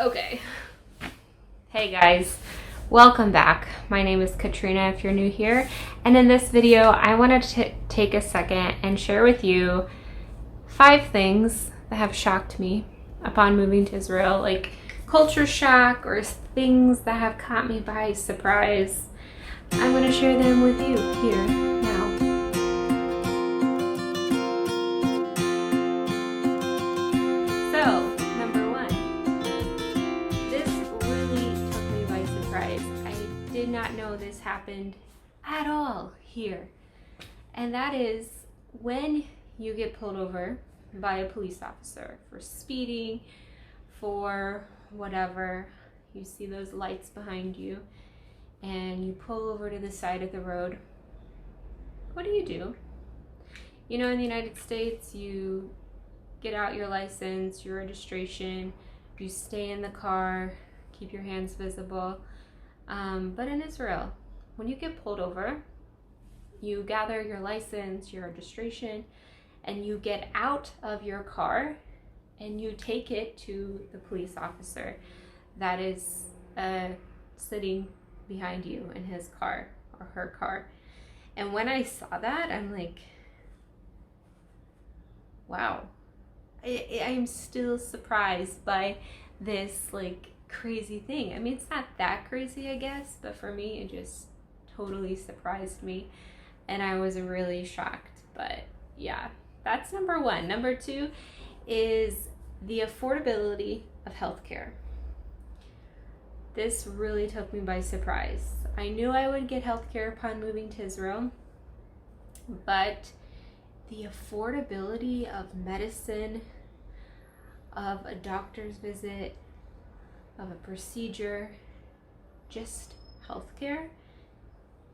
Okay. Hey guys, welcome back. My name is Katrina if you're new here. And in this video, I wanted to take a second and share with you 5 things that have shocked me upon moving to Israel, like culture shock or things that have caught me by surprise. I'm going to share them with you here now. So, number 1. This really took me by surprise. I did not know this happened at all here. And that is when you get pulled over by a police officer for speeding, for whatever, you see those lights behind you, and you pull over to the side of the road. What do? You know, in the United States, you get out your license, your registration, you stay in the car, keep your hands visible. But in Israel, when you get pulled over, you gather your license, your registration, and you get out of your car and you take it to the police officer that is sitting behind you in his car or her car. And when I saw that, I'm like, wow. I'm still surprised by this like crazy thing. I mean, it's not that crazy, I guess, but for me, it just totally surprised me and I was really shocked. But yeah, that's number 1. Number 2 is the affordability of healthcare. This really took me by surprise. I knew I would get healthcare upon moving to Israel, but the affordability of medicine, of a doctor's visit, of a procedure, just healthcare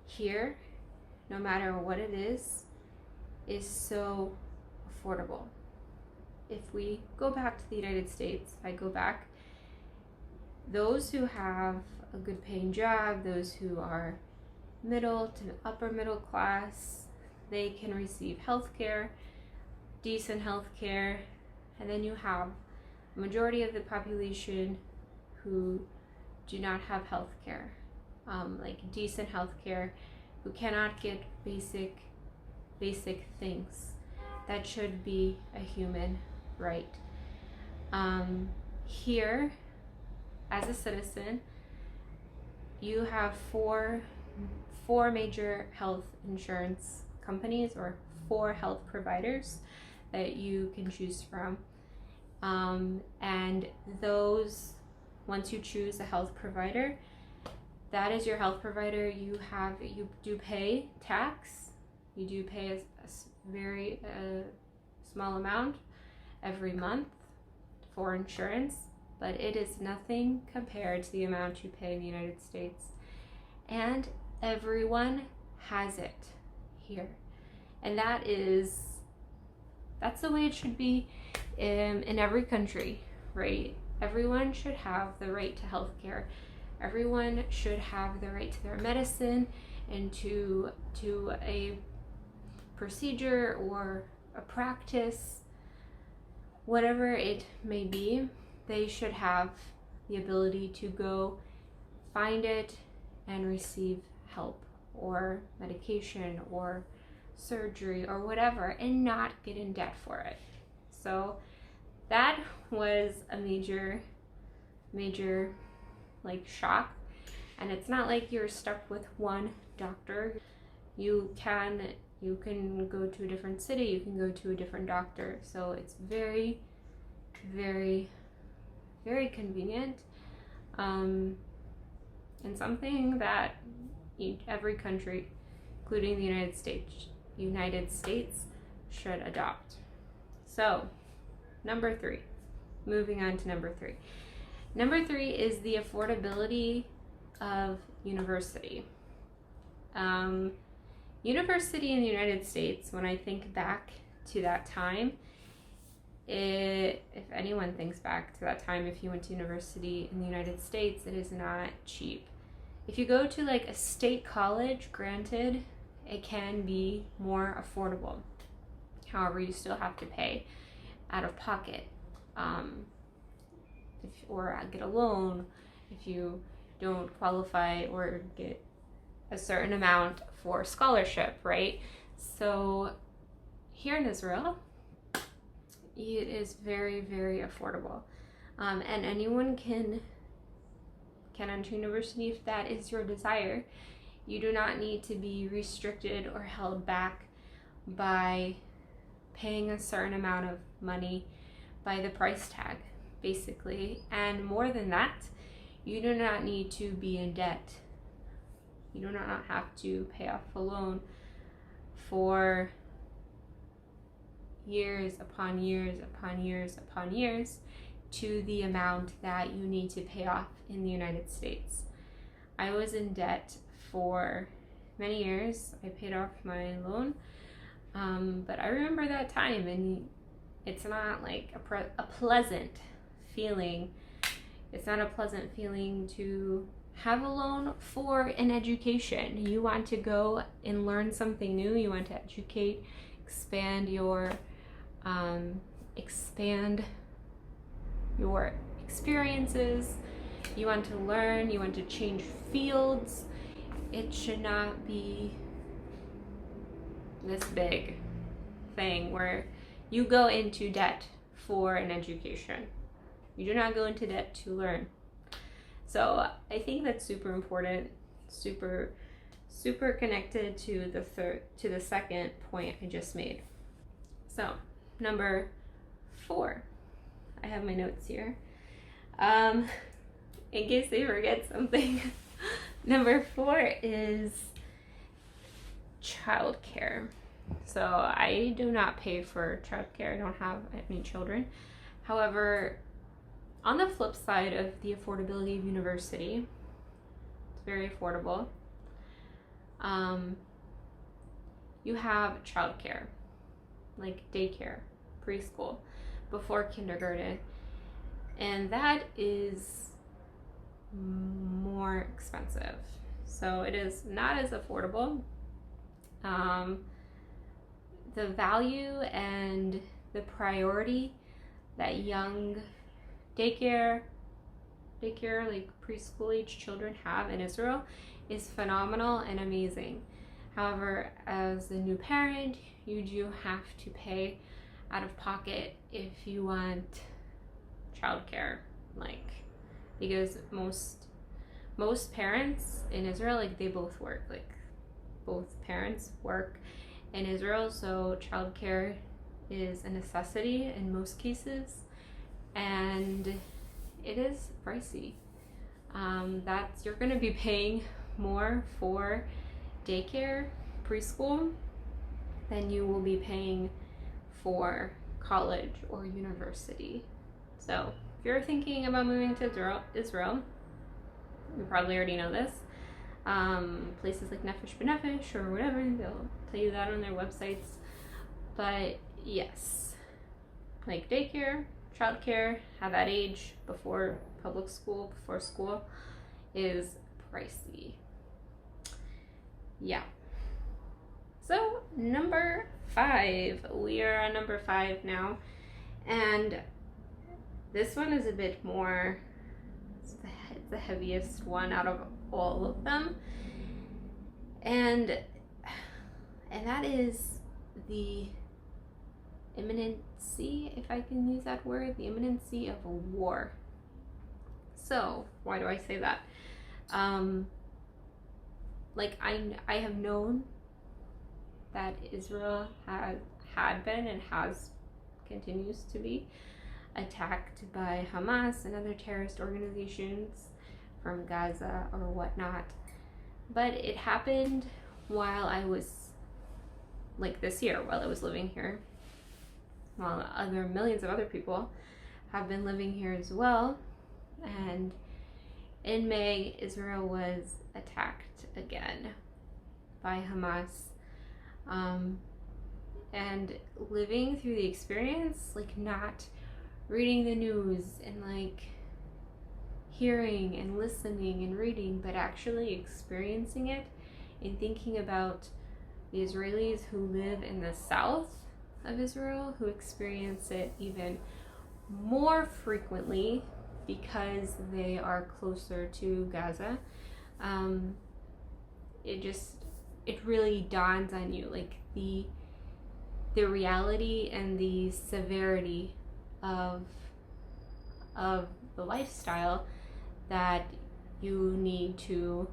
here, no matter what it is so affordable. If we go back to the United States, I go back, those who have a good paying job, those who are middle to upper middle class, they can receive healthcare, decent healthcare, and then you have a majority of the population who do not have healthcare, like decent healthcare, who cannot get basic things that should be a human right. Here, as a citizen, you have four major health insurance companies or 4 health providers that you can choose from. And those, once you choose a health provider, that is your health provider. You do pay tax. You do pay a very small amount every month for insurance, but it is nothing compared to the amount you pay in the United States. And everyone has it here. And that's the way it should be in every country, right? Everyone should have the right to health care. Everyone should have the right to their medicine and to a procedure or a practice, whatever it may be. They should have the ability to go find it and receive help or medication or surgery or whatever and not get in debt for it. So that was a major like shock. And it's not like you're stuck with one doctor. You can go to a different city, you can go to a different doctor. So it's very convenient, and something that every country, including the United States should adopt. So, number 3. Moving on to number 3. Number 3 is the affordability of university. University in the United States, when I think back to that time, if anyone thinks back to that time, if you went to university in the United States, it is not cheap. If you go to like a state college, granted, it can be more affordable. However, you still have to pay out of pocket. or get a loan if you don't qualify or get a certain amount for scholarship, right? So here in Israel, it is very, very affordable. And anyone can enter university if that is your desire. You do not need to be restricted or held back by paying a certain amount of money, by the price tag, basically. And more than that, you do not need to be in debt. You do not have to pay off a loan for years upon years upon years upon years to the amount that you need to pay off in the United States. I was in debt for many years. I paid off my loan, but I remember that time, and it's not like a pleasant feeling. It's not a pleasant feeling to have a loan for an education. You want to go and learn something new. You want to educate, expand your experiences. You want to learn. You want to change fields. It should not be this big thing where you go into debt for an education. You do not go into debt to learn. So I think that's super important, super connected to the second point I just made. So number 4, I have my notes here. In case I forget something, number 4 is childcare. So I do not pay for childcare. I don't have any children. However, on the flip side of the affordability of university, it's very affordable. You have childcare, like daycare, preschool, before kindergarten, and that is more expensive. So it is not as affordable. The value and the priority that young daycare, like preschool age children have in Israel is phenomenal and amazing. However, as a new parent, you do have to pay out of pocket if you want childcare, like, because most parents in Israel, like, they both work, like both parents work in Israel, so childcare is a necessity in most cases, and it is pricey. You're going to be paying more for daycare, preschool, than you will be paying for college or university. So if you're thinking about moving to Israel, you probably already know this. Places like Nefesh B'Nefesh or whatever, they'll tell you that on their websites. But yes, like daycare, childcare at that age, before public school, before school, is pricey. Yeah. So number 5, we are on number 5 now, and this one is a bit more, it's the heaviest one out of all of them, and that is the imminency, if I can use that word, the imminency of a war. So why do I say that? Like I have known that Israel had been and continues to be attacked by Hamas and other terrorist organizations from Gaza or whatnot. But it happened while I was, like this year, while I was living here, while millions of other people have been living here as well. And in May, Israel was attacked again by Hamas. And living through the experience, like not reading the news and like hearing and listening and reading, but actually experiencing it and thinking about the Israelis who live in the south of Israel, who experience it even more frequently because they are closer to Gaza, it really dawns on you, like the reality and the severity of the lifestyle that you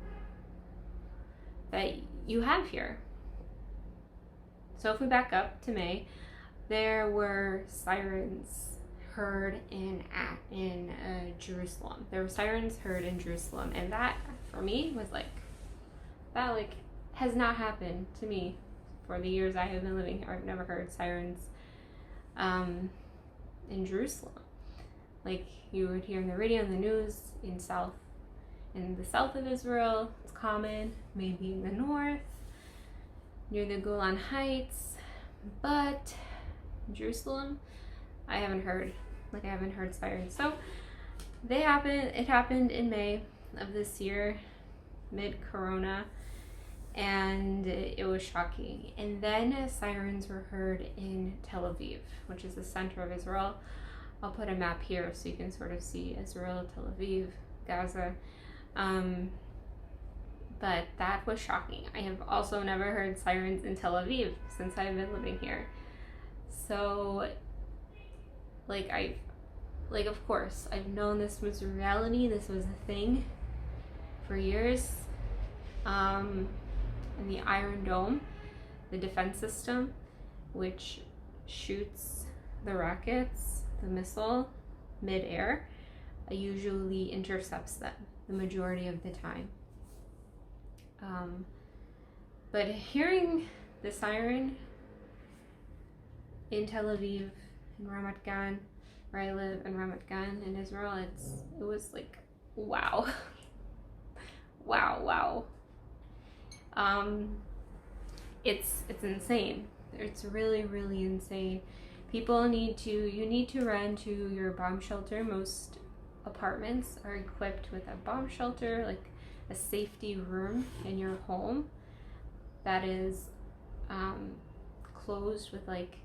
have here. So if we back up to May, there were sirens heard in Jerusalem. There were sirens heard in Jerusalem, and that for me was that has not happened to me for the years I have been living here. I've never heard sirens in Jerusalem. Like you would hear in the radio and the news in the south of Israel, it's common, maybe in the north, near the Golan Heights, but Jerusalem, I haven't heard sirens. So it happened in May of this year, mid-corona, and it was shocking. And then sirens were heard in Tel Aviv, which is the center of Israel. I'll put a map here so you can sort of see Israel, Tel Aviv, Gaza. But that was shocking. I have also never heard sirens in Tel Aviv since I've been living here. So, of course, I've known this was a reality, this was a thing for years. And the Iron Dome, the defense system, which shoots the rockets, the missile, mid-air, usually intercepts them the majority of the time. But hearing the siren in Tel Aviv, in Ramat Gan, where I live in Ramat Gan in Israel, it was like, wow. wow. It's insane. It's really, really insane. You need to run to your bomb shelter. Most apartments are equipped with a bomb shelter, like a safety room in your home that is closed with like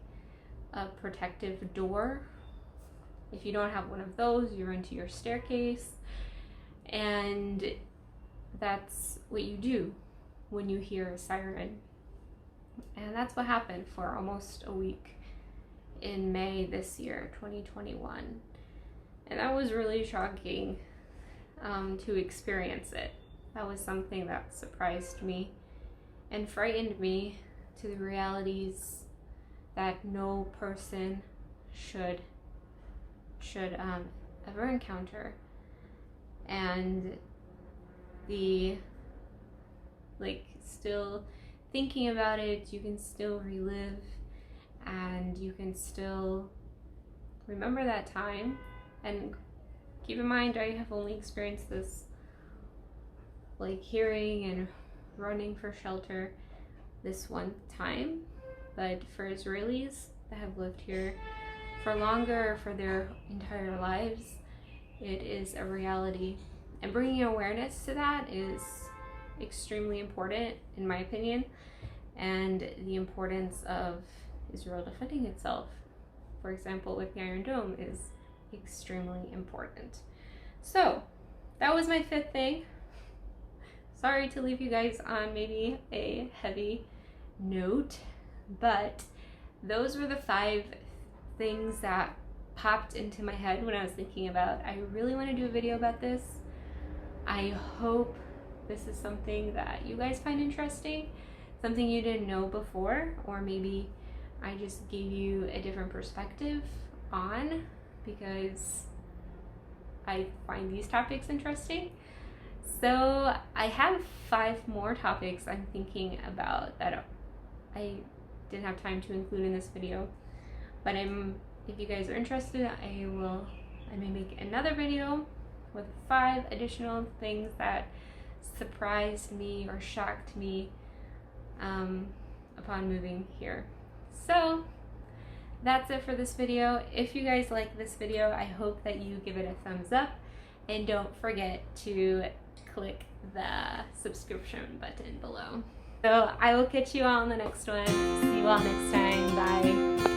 a protective door. If you don't have one of those, you run to your staircase, and that's what you do when you hear a siren. And that's what happened for almost a week in May this year, 2021. And that was really shocking to experience it. That was something that surprised me and frightened me to the realities that no person should ever encounter. And still thinking about it, you can still relive and you can still remember that time. And keep in mind, I have only experienced this hearing and running for shelter this one time, but for Israelis that have lived here for longer, for their entire lives, it is a reality. And bringing awareness to that is extremely important, in my opinion, and the importance of Israel defending itself, for example, with the Iron Dome, is extremely important. So that was my fifth thing. Sorry to leave you guys on maybe a heavy note, but those were the 5 things that popped into my head when I was thinking about, I really want to do a video about this. I hope this is something that you guys find interesting, something you didn't know before, or maybe I just gave you a different perspective on, because I find these topics interesting. So I have 5 more topics I'm thinking about that I didn't have time to include in this video, but if you guys are interested, I may make another video with 5 additional things that surprised me or shocked me upon moving here. So that's it for this video. If you guys like this video, I hope that you give it a thumbs up, and don't forget to click the subscription button below. So I will catch you all in the next one. See you all next time. Bye.